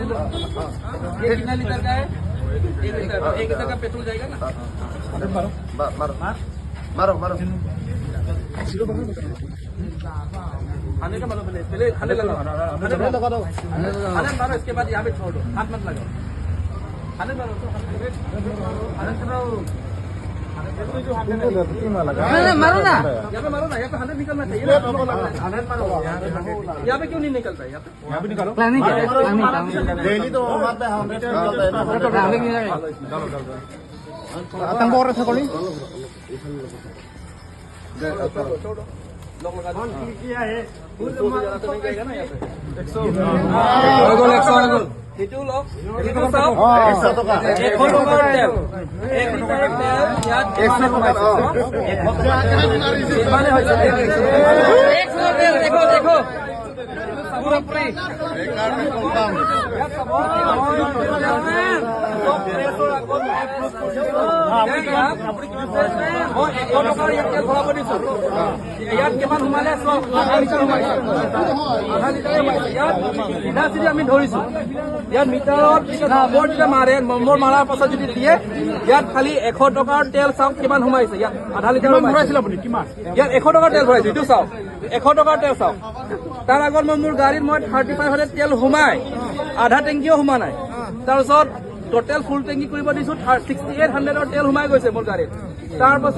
ये कितना लीटर का है? 1 लीटर का पेट्रोल जाएगा ना? मारो खाने का मारो पहले खाने लगाओ, खाने मारो, इसके बाद यहाँ पे छोड़ दो, हाथ मत लगाओ, खाने मारो तो खाने चलाओ, मारो ना, यहाँ पे मारो ना, यहाँ पे खाने निकलना चाहिए ना, यहाँ पे क्यों नहीं निकलता है? यहाँ पे निकालो, डेली तो हमारे पे आतंक छोड़ो, लोग लगा दो किया है, तो नहीं जाएगा ना यहाँ पे 100 हिटू लोग हिटू सब 100 टका 100 टका तेल 1 লিটাৰ তেল ইয়াত 100 টকা মানে হৈছে 100 তেল দেখো पूरा पूरी আমি ধৰিছো ইয়াত মিটাৰত নম্বৰ যেতিয়া মাৰে নম্বৰ মাৰাৰ পাছত যদি দিয়ে ইয়াত খালি 100 টকাৰ তেল চাওক কিমান সোমাইছে ইয়াত আধা লিটাৰ ভৰাইছিল আপুনি কিমান ইয়াত 100 টকাৰ তেল ভৰাইছে এইটো চাওক 100 টকাৰ তেল চাওক তাৰ আগত মই মোৰ গাড়ীত মই 3500 তেল সোমাই আধা টেংকিও সোমা নাই তাৰপিছত টোটেল ফুল টেংকি কৰিব দিছো 6800 তেল সোমাই গৈছে মোৰ গাড়ীত তাৰপাছত